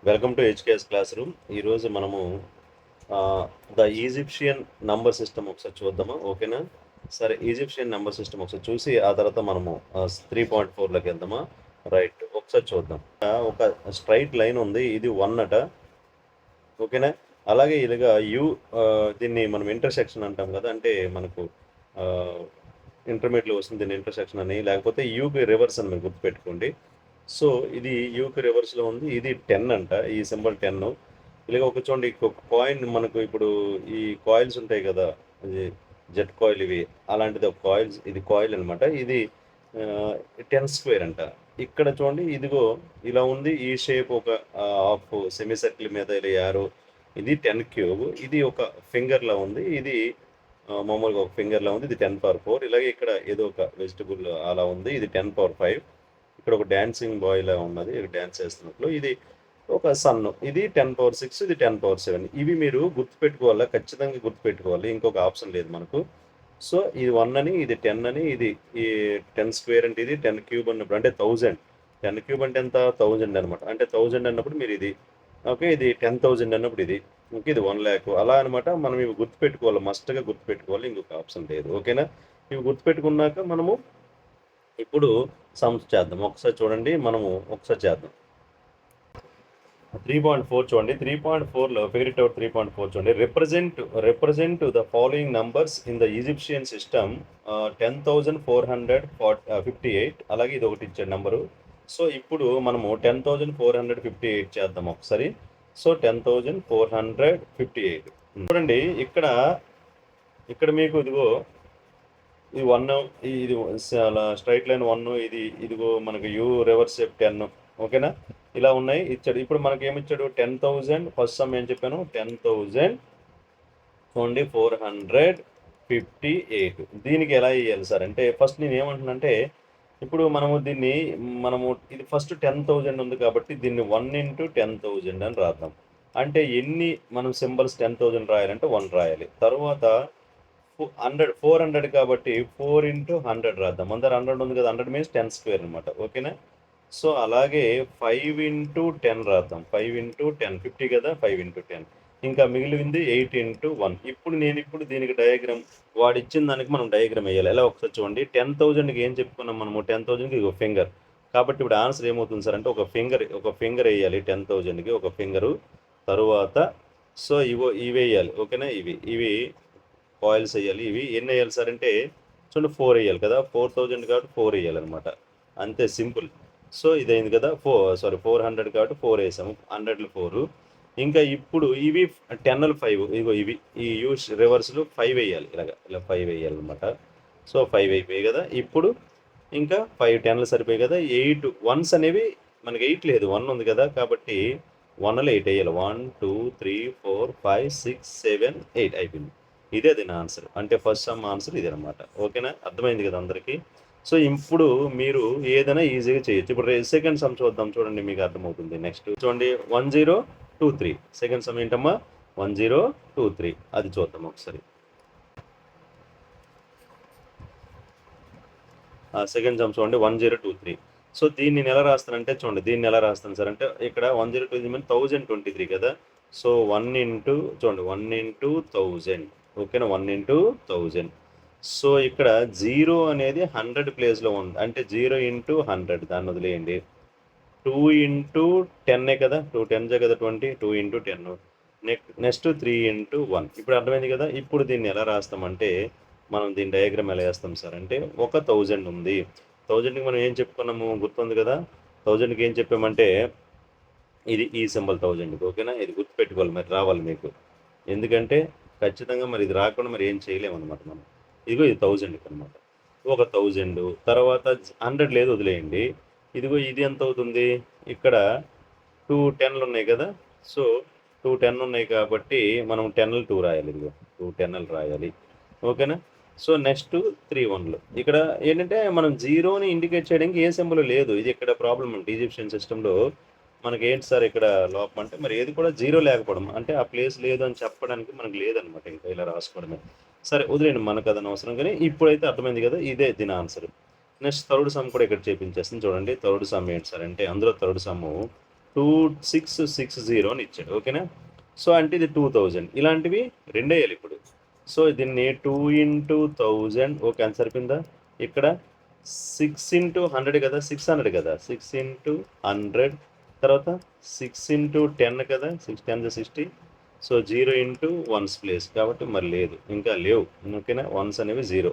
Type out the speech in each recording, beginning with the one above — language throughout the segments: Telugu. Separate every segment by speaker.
Speaker 1: Welcome to HKS classroom. ఈరోజు మనము ద ఈజిప్షియన్ నంబర్ సిస్టమ్ ఒకసారి చూద్దామా? ఓకేనా? సరే, ఈజిప్షియన్ నంబర్ సిస్టమ్ ఒకసారి చూసి ఆ తర్వాత మనము 3.4లోకి వెళ్దామా? రైట్, ఒకసారి చూద్దాం. ఒక స్ట్రైట్ లైన్ ఉంది, ఇది 1 అట. ఓకేనా? అలాగే ఇలాగా దీన్ని మనం ఇంటర్సెక్షన్ అంటాం కదా, అంటే మనకు ఇంటర్మీడియట్లో వస్తుంది దీన్ని ఇంటర్సెక్షన్ అని, లేకపోతే యూకి రివర్స్ అని మీరు గుర్తుపెట్టుకోండి. సో ఇది యూకి రివర్స్లో ఉంది, ఇది 10 అంట, ఈ సింబల్ 10. ఇలాగ ఒక చూడండి, ఒక కాయిన్ మనకు ఇప్పుడు ఈ కాయిల్స్ ఉంటాయి కదా, ఇది జెట్ కాయిల్, ఇవి అలాంటిది ఒక కాయిల్స్, ఇది కాయిల్ అనమాట. ఇది 10 స్క్వేర్ అంట. ఇక్కడ చూడండి, ఇదిగో ఇలా ఉంది, ఈ షేప్ ఒక హాఫ్ సెమీ సర్కిల్ మీద ఇలా యారో, ఇది 10 క్యూబ్, ఇది ఒక ఫింగర్లా ఉంది, ఇది మామూలుగా ఒక ఫింగర్లా ఉంది, ఇది 10 పవర్ 4. ఇలాగే ఇక్కడ ఏదో ఒక వెజిటబుల్ అలా ఉంది, ఇది 10 పవర్ 5. ఇక్కడ ఒక డాన్సింగ్ బాయ్ లా ఉన్నది, డాన్స్ చేస్తున్నట్లు. ఇది ఒక సన్, ఇది 10 పవర్ 6, ఇది 10 పవర్ 7. ఇవి మీరు గుర్తుపెట్టుకోవాలా, ఖచ్చితంగా గుర్తుపెట్టుకోవాలి, ఇంకొక ఆప్షన్ లేదు మనకు. సో ఇది 1 అని, ఇది 10 అని, ఇది ఈ 10 స్క్వేర్ అంటే ఇది 10 క్యూబ్ అన్నప్పుడు అంటే 1000. 10 క్యూబ్ అంటే ఎంత? 1000 అనమాట. అంటే 1000 అన్నప్పుడు మీరు ఇది, ఓకే, ఇది 10,000 అన్నప్పుడు ఇది, ఓకే, ఇది 1,00,000 అలా అనమాట. మనం ఇవి గుర్తుపెట్టుకోవాలి, మస్ట్గా గుర్తుపెట్టుకోవాలి, ఇంకొక ఆప్షన్ లేదు. ఓకేనా? ఇవి గుర్తుపెట్టుకున్నాక మనము ఇప్పుడు సమ్స్ చేద్దాం. ఒకసారి చూడండి, మనము ఒకసారి చేద్దాం. 3.4 చూడండి. 3.4లో ఫిగర్ ఇట్ అవుట్. 3.4 చూడండి. Represent the following numbers in the Egyptian system. 10,458. అలాగే ఇది ఒకటి ఇచ్చాడు నెంబరు. సో ఇప్పుడు మనము 10,458 చేద్దాం ఒకసారి. సో 10,458 చూడండి. ఇక్కడ మీకు ఇదిగో ఇది 1, ఇది స్ట్రైట్ లైన్ 1, ఇది ఇదిగో మనకు యూ రివర్స్ షేప్ 10. ఓకేనా? ఇలా ఉన్నాయి ఇచ్చాడు. ఇప్పుడు మనకి ఏమి ఇచ్చాడు? 10,000. ఫస్ట్ సమ్ ఏం చెప్పాను? 10,000 చూడండి 458. దీనికి ఎలా వేయాలి సార్ అంటే, ఫస్ట్ నేను ఏమంటున్నానంటే, ఇప్పుడు మనము ఇది ఫస్ట్ 10,000 ఉంది కాబట్టి దీన్ని 1 ఇంటూ 10,000 అని రాద్దాం. అంటే ఎన్ని మనం సింబల్స్ 10,000 రాయాలంటే 1 రాయాలి. తర్వాత 400 కాబట్టి 4 ఇంటూ 100 రాద్దాం. అందరు 100 ఉంది కదా, 100 మీన్స్ 10 స్క్వేర్ అనమాట. ఓకేనా? సో అలాగే 5 ఇంటూ 10 రాద్దాం. 5 ఇంటూ 10 50 కదా, 5 ఇంటూ 10. ఇంకా మిగిలింది 8 ఇంటూ 1. ఇప్పుడు దీనికి డయాగ్రామ్, వాడు ఇచ్చిన దానికి మనం డయాగ్రామ్ వేయాలి. ఎలా ఒకసారి చూడండి. 10,000కి ఏం చెప్పుకున్నాం మనము? 10,000కి ఒక ఫింగర్. కాబట్టి ఇప్పుడు ఆన్సర్ ఏమవుతుంది సార్ అంటే, ఒక ఫింగర్ వేయాలి 10,000కి, ఒక ఫింగరు. తరువాత సో ఇవి వేయాలి. ఓకేనా? ఇవి కాయిల్స్ వేయాలి. ఇవి ఎన్ని వేయాలి సార్ అంటే, చూడండి 4 వేయాలి కదా, 4,000 కాబట్టి 4 వేయాలన్నమాట. అంతే, సింపుల్. సో ఇదైంది కదా, 400 కాబట్టి 4 వేసాము, 100లో 4. ఇంకా ఇప్పుడు ఇవి 10లు 5, ఇదిగో ఇవి ఈ యూస్ రివర్స్లు 5 వేయాలి, ఇలా 5 వేయాలన్నమాట. సో 5 అయిపోయాయి కదా. ఇప్పుడు ఇంకా 5 10లు సరిపోయాయి కదా. 8 1s అనేవి మనకి 8 లేదు, 1 ఉంది కదా, కాబట్టి 1లో 8 వేయాలి. 1 2 3 4 5 6 7 8 అయిపోయింది. ఇదే దీని ఆన్సర్. అంటే ఫస్ట్ సమ్ ఆన్సర్ ఇదే అనమాట. ఓకేనా? అర్థమైంది కదా అందరికీ? సో ఇప్పుడు మీరు ఏదైనా ఈజీగా చేయొచ్చు. ఇప్పుడు సెకండ్ సమ్ చూద్దాం, చూడండి, మీకు అర్థమవుతుంది. నెక్స్ట్ చూడండి, 1023. సెకండ్ సమ్ ఏంటమ్మా? 1023. అది చూద్దాం ఒకసారి. సెకండ్ సమ్ చూడండి, 1023. సో దీన్ని నేను ఎలా రాస్తానంటే, చూడండి, దీన్ని ఎలా రాస్తాను సార్ అంటే, ఇక్కడ 102 మీన్ 1023 కదా. సో 1 ఇంటూ చూడండి, 1 ఇంటూ 1000. ఓకేనా? 1 ఇంటూ 1000. సో ఇక్కడ 0 అనేది 100 ప్లేస్లో ఉంది, అంటే 0 ఇంటూ 100, దాన్ని వదిలేయండి. 2 ఇంటూ 10 కదా, 2 10 కదా 20, 2 ఇంటూ 10. Next 3 into 1. ఇప్పుడు అర్థమైంది కదా. ఇప్పుడు దీన్ని ఎలా రాస్తామంటే, మనం దీని డయాగ్రామ్ ఎలా వేస్తాం సార్ అంటే, ఒక 1000 ఉంది. 1000కి మనం ఏం చెప్పుకున్నాము గుర్తుంది కదా. 1000కి ఏం చెప్పామంటే, ఇది ఈ సింబల్ 1000కి. ఓకేనా? ఇది గుర్తుపెట్టుకోవాలి, మరి రావాలి మీకు. ఎందుకంటే ఖచ్చితంగా మరి ఇది రాకుండా మరి ఏం చేయలేము అనమాట మనం. ఇదిగో ఇది 1000కి అనమాట. ఒక 1000 తర్వాత 100 లేదు, వదిలేయండి. ఇదిగో ఇది ఎంత అవుతుంది? ఇక్కడ 2 10లు ఉన్నాయి కదా. సో 2 10 ఉన్నాయి కాబట్టి మనం 10లు 2 రాయాలి. ఇదిగో 2 10లు రాయాలి. ఓకేనా? So next 3 1లు. ఇక్కడ ఏంటంటే మనం 0ని ఇండికేట్ చేయడానికి ఏ సింబల్ లేదు. ఇది ఇక్కడ ప్రాబ్లం అంటే ఈజిప్షియన్ సిస్టంలో మనకి ఏంటి సార్ ఇక్కడ లోపం అంటే, మరి ఏది కూడా 0 లేకపోవడం, అంటే ఆ ప్లేస్ లేదు అని చెప్పడానికి మనకు లేదనమాట. ఇంకా ఇలా రాసుకోవడమే. సరే, వదిలేండి, మనకు అది అవసరం. కానీ ఇప్పుడైతే అర్థమైంది కదా, ఇదే దీని ఆన్సర్. నెక్స్ట్ థర్డ్ సమ్ కూడా ఇక్కడ చేపించేస్తుంది. చూడండి, థర్డ్ సమ్ ఏంటి సార్ అంటే, అందులో థర్డ్ సమ్ 2660 అని ఇచ్చాడు. ఓకేనా? సో అంటే ఇది 2000. ఇలాంటివి రెండేయాలి ఇప్పుడు. సో దీన్ని 2 ఇంటూ 1000. ఓకే, అంత సరిపోయిందా? ఇక్కడ 6 ఇంటూ 100 కదా, 600 కదా, 6 ఇంటూ 100, తర్వాత 6 ఇంటూ 10 కదా, 6 10 60. సో 0 ఇంటూ వన్స్ ప్లేస్ కాబట్టి మరి లేదు, ఇంకా లేవు. ఓకేనా? వన్స్ అనేవి 0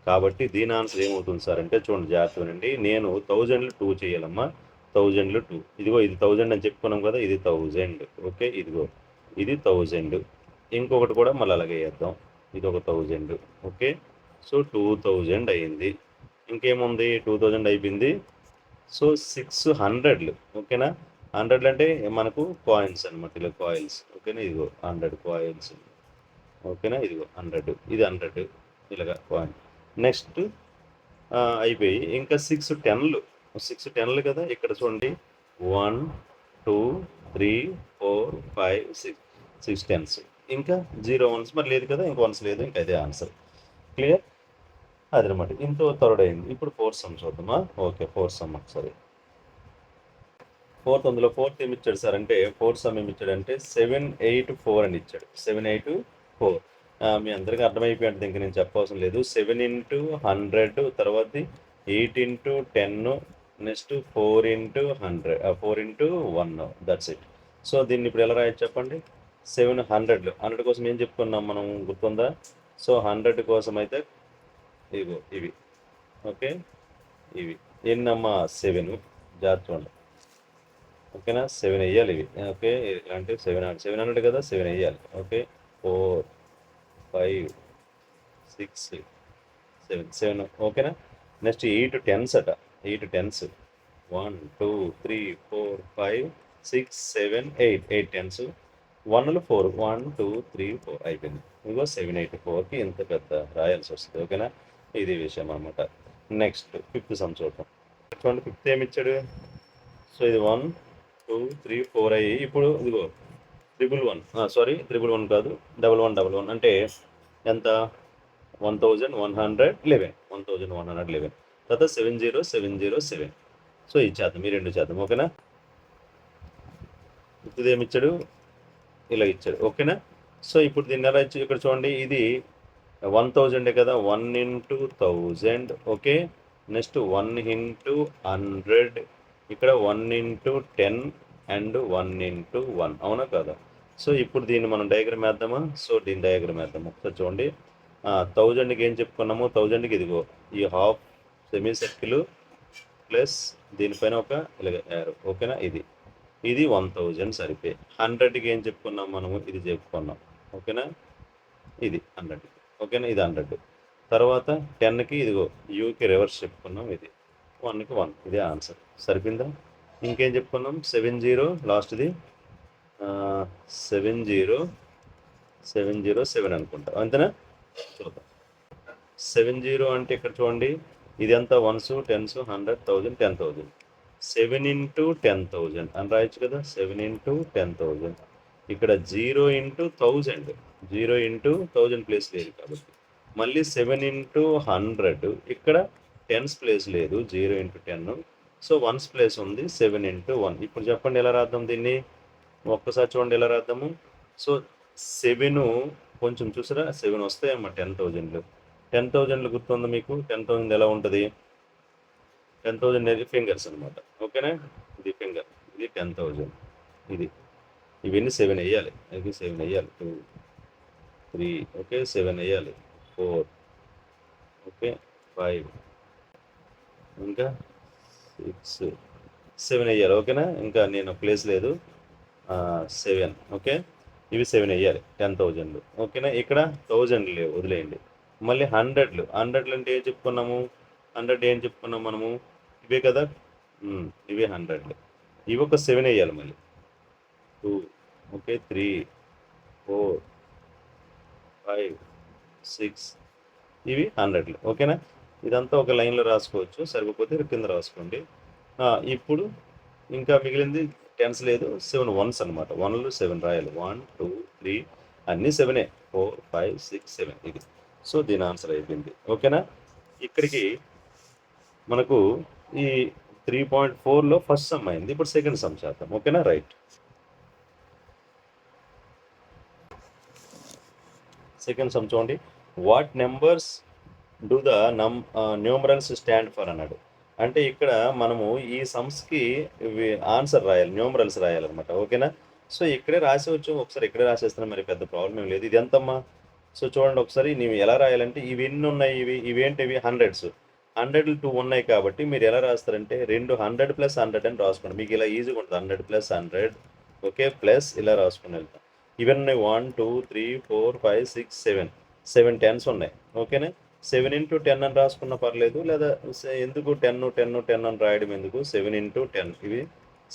Speaker 1: కాబట్టి దీని ఆన్సర్ ఏమవుతుంది సార్ అంటే చూడండి జాగ్రత్తనండి. నేను 1000లో 2 చేయాలమ్మా. 1000లో 2. ఇదిగో ఇది 1000 అని చెప్పుకున్నాం కదా, ఇది 1000. ఓకే, ఇదిగో ఇది 1000. ఇంకొకటి కూడా మళ్ళీ అలాగే వేద్దాం. ఇది ఒక 1000. ఓకే, సో 2000 అయింది. ఇంకేముంది? 2000 అయిపోయింది. సో 600. ఓకేనా? 100 అంటే మనకు కాయిన్స్ అనమాట, ఇలా కాయిన్స్. ఓకేనా? ఇదిగో 100 కాయిన్స్. ఓకేనా? ఇదిగో 100, ఇది 100 ఇలాగా కాయిన్. నెక్స్ట్ అయిపోయి ఇంకా 6 10లు. 6 10లు కదా, ఇక్కడ చూడండి 1 2 3 4 5 6 6 10s. ఇంకా 0 వన్స్ మరి లేదు కదా, ఇంక వన్స్ లేదు, ఇంకా అదే ఆన్సర్. క్లియర్? అదనమాట. ఇంతో థర్డ్ అయింది. ఇప్పుడు 4th సమ్ చూద్దామా? ఓకే, 4th సమ్ ఒకసారి. అందులో 4th ఏమి ఇచ్చాడు సార్ అంటే 4th సమ్ ఏమి ఇచ్చాడంటే 784 అని ఇచ్చాడు. 784. మీ అందరికీ అర్థమైపోయింది, ఇంక నేను చెప్పవసరం లేదు. 7 ఇంటూ 100, తర్వాత 8 into 10, next 4 into 100, 4 into 1. That's it. So దీన్ని ఇప్పుడు ఎలా రాయొచ్చు చెప్పండి? 700. 100 కోసం ఏం చెప్పుకున్నాం మనం, గుర్తుందా? సో 100 కోసం అయితే ఇదిగో ఇవి. ఓకే, ఇవి ఎన్నమ్మా? 7. జాగ్రత్త చూడండి. ఓకేనా? 7 వేయాలి ఇవి. ఓకే, ఇలాంటి 700 కదా, 7 వేయాలి. ఓకే, 4 5 6 7. ఓకేనా? నెక్స్ట్ 8 10s అట. 8 10s. 1 2 3 4 5 6 7 8. 8 10s. 1లు 4. 1 2 3 4 అయిపోయింది. ఇంకో 784కి ఇంత పెద్ద రాయాల్సి వస్తుంది. ఓకేనా? ఇది విషయం అనమాట. నెక్స్ట్ 5th సమ్ చూద్దాం. చూడండి 5th ఏమి ఇచ్చాడు? సో ఇది 1 2 3 4 అయ్యి ఇప్పుడు ఇదిగో 111. సారీ, 111 కాదు, 1111 అంటే ఎంత? 1111. 1111. తర్వాత 70707. సో ఇచ్చేద్దాం, ఈ రెండు చేద్దాం. ఓకేనా? ఇది ఏమి ఇచ్చాడు? ఇలా ఇచ్చాడు. ఓకేనా? సో ఇప్పుడు దీన్ని ఎలా ఇచ్చి ఇక్కడ చూడండి, ఇది 1000 కదా, 1 ఇంటూ 1000. ఓకే, నెక్స్ట్ 1 ఇంటూ 100, ఇక్కడ 1 ఇంటూ 10 అండ్ 1 ఇంటూ 1. అవునా కదా? సో ఇప్పుడు దీన్ని మనం డయాగ్రామ్ వేద్దామా? సో దీని డయాగ్రామ్ వేద్దాము. ఒకసారి చూడండి. 1000కి ఏం చెప్పుకున్నాము? 1000కి ఇదిగో ఈ హాఫ్ సెమీ సర్కిల్ ప్లస్ దీనిపైన ఒక ఇలాగ యారో. ఓకేనా? ఇది 1000 సరిపోయి. 100కి ఏం చెప్పుకున్నాం మనము? ఇది చెప్పుకున్నాం. ఓకేనా? ఇది 100. ఓకేనా? ఇది 100. తర్వాత 10కి ఇదిగో యూకి రివర్స్ చెప్పుకున్నాం, ఇది 1కి 1. ఇదే ఆన్సర్. సరిపోయిందా? ఇంకేం చెప్పుకున్నాం? 70 లాస్ట్ది 707 అనుకుంటా, అంతేనా? చూద్దాం. 70 అంటే ఇక్కడ చూడండి, ఇది ఎంత? 1s 10s 100 1000 10,000. 7 ఇంటూ 10,000 అని రాయొచ్చు కదా. 7 ఇంటూ 10,000. ఇక్కడ 0 ఇంటూ 1000. 0 ఇంటూ 1000 ప్లేస్ లేదు కాబట్టి. మళ్ళీ 7 ఇంటూ 100. ఇక్కడ 10s ప్లేస్ లేదు, 0 ఇంటూ 10. సో 1s ప్లేస్ ఉంది, 7 ఇంటూ 1. ఇప్పుడు చెప్పండి ఎలా రాద్దాం దీన్ని? ఒక్కసారి చూడండి ఎలా రాద్దాము. సో 7 కొంచెం చూసారా, 7 వస్తాయమ్మా 10,000. 10,000 గుర్తుందా మీకు? 10,000 ఎలా ఉంటుంది? 10,000 అనేది ఫింగర్స్ అనమాట. ఓకేనా? ఇది ఫింగర్, ఇది 10,000. ఇది ఇవన్నీ 7 వేయాలి. ఇది 7 వేయాలి. 2 3. ఓకే, 7 వేయాలి. 4. ఓకే, 5. ఇంకా 6 7 వేయాలి. ఓకేనా? ఇంకా నేను ప్లేస్ లేదు. 7. ఓకే, ఇవి 7 వేయాలి 10,000. ఓకేనా? ఇక్కడ 1000 లేవు, వదిలేయండి. మళ్ళీ 100లు. 100లు అంటే ఏం చెప్పుకున్నాము? 100 ఏం చెప్పుకున్నాం మనము? ఇవే కదా, ఇవే 100లు. ఇవి ఒక 7 వేయాలి మళ్ళీ. 2. ఓకే, 3 4 5 6. ఇవి 100లు. ఓకేనా? ఇదంతా ఒక లైన్లో రాసుకోవచ్చు, సరిపోతే కింద రాసుకోండి. ఇప్పుడు ఇంకా మిగిలింది 10s లేదు, 7 1s అనమాట. 1లు 7 రాయాలి. 1 2 3 అన్నీ 7. 4 5 6 7. ఇది. సో దీని ఆన్సర్ అయిపోయింది. ఓకేనా? ఇక్కడికి మనకు ఈ 3.4లో ఫస్ట్ సమ్ అయింది. ఇప్పుడు సెకండ్ సమ్ చేద్దాం. ఓకేనా? రైట్. సెకండ్ సమ్ చూడండి. What numbers do the numerals stand for అన్నాడు. అంటే ఇక్కడ మనము ఈ సమ్స్కి ఆన్సర్ రాయాలి, న్యూమరల్స్ రాయాలన్నమాట. ఓకేనా? సో ఇక్కడే రాసేవచ్చు, ఒకసారి ఇక్కడే రాసేస్తున్నాం, మరి పెద్ద ప్రాబ్లం ఏం లేదు. ఇది ఎంతమ్మా? సో చూడండి ఒకసారి, నీవు ఎలా రాయాలంటే ఇవి ఎన్ని ఉన్నాయి, ఇవేంటివి హండ్రెడ్స్. 100 2 ఉన్నాయి కాబట్టి మీరు ఎలా రాస్తారంటే 100 + 100 అని రాసుకోండి. మీకు ఇలా ఈజీగా ఉంటుంది. 100 + 100, ఓకే, ప్లస్ ఇలా రాసుకుని వెళ్తాం. ఇవన్నీ 1 2 3 4 5 6 7 టెన్స్ ఉన్నాయి. ఓకేనా? 7 × 10 అని రాసుకున్నా పర్లేదు, లేదా ఎందుకు 10 10 10 అని రాయడం ఎందుకు, 7 × 10, ఇవి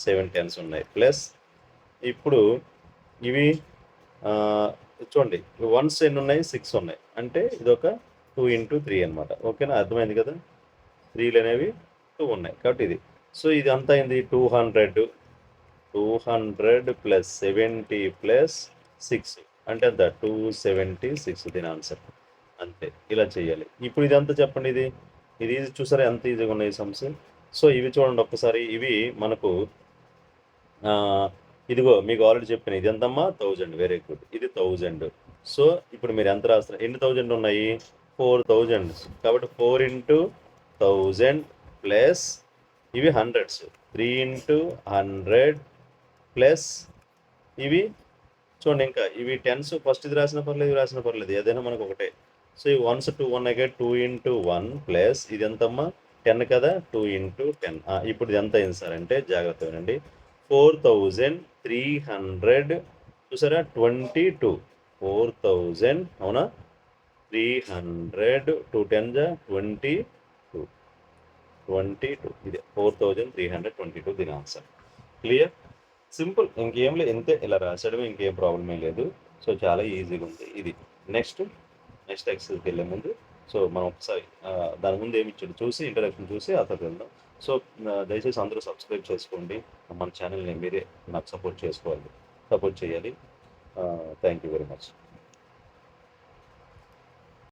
Speaker 1: 7 టెన్స్ ఉన్నాయి. ప్లస్ ఇప్పుడు ఇవి చూడండి, వన్స్ ఎన్ని ఉన్నాయి, 6 ఉన్నాయి. అంటే ఇది ఒక 2 × 3 అనమాట. ఓకేనా? అర్థమైంది కదా? 3లు అనేవి 2 ఉన్నాయి కాబట్టి ఇది. సో ఇది అంతా అయింది 200 + 70 + 6 అంటే అంత 276 దీని ఆన్సర్. అంతే, ఇలా చేయాలి. ఇప్పుడు ఇదంతా చెప్పండి, ఇది ఈజీ. చూసారా ఎంత ఈజీగా ఉన్నాయి సమ్స్? సో ఇవి చూడండి ఒక్కసారి. ఇవి మనకు ఇదిగో మీకు ఆల్రెడీ చెప్పాను. ఇది ఎంతమ్మా? 1000. Very good. ఇది 1000. సో ఇప్పుడు మీరు ఎంత రాస్తారు? ఎన్ని 1000 ఉన్నాయి? 4000. కాబట్టి 4 × 1000 ప్లస్ ఇవి హండ్రెడ్స్, 3 × 100 ప్లస్ ఇవి చూడండి, ఇంకా ఇవి టెన్స్. ఫస్ట్ ఇది రాసిన పర్లేదు, ఇవి రాసిన పర్లేదు, ఏదైనా మనకు ఒకటే. సో ఈ వన్స్ 2 ఉన్నాయి, 2 × 1 ప్లస్ ఇది ఎంతమ్మా? 10 కదా, 2 × 10. ఇప్పుడు ఇది ఎంత అయింది సార్ అంటే, జాగ్రత్త వినండి, 4300. చూసారా? 22. 4000, అవునా? 300, 2 10 22. 22 ఇది 4322 దీని ఆన్సర్. క్లియర్? సింపుల్, ఇంకేం లేదు, ఇంతే. ఇలా రాసడమే, ఇంకేం ప్రాబ్లం ఏం లేదు. సో చాలా ఈజీగా ఉంది ఇది. నెక్స్ట్ ఎక్సర్సైజ్కి వెళ్ళే ముందు సో మనం ఒకసారి దాని ముందు ఏమి ఇచ్చాడు చూసి, ఇంట్రడక్షన్ చూసి ఆ తర్వాత వెళ్దాం. సో దయచేసి అందరూ సబ్స్క్రైబ్ చేసుకోండి. మన ఛానల్ని మీరే నాకు సపోర్ట్ చేయాలి. Thank you very much.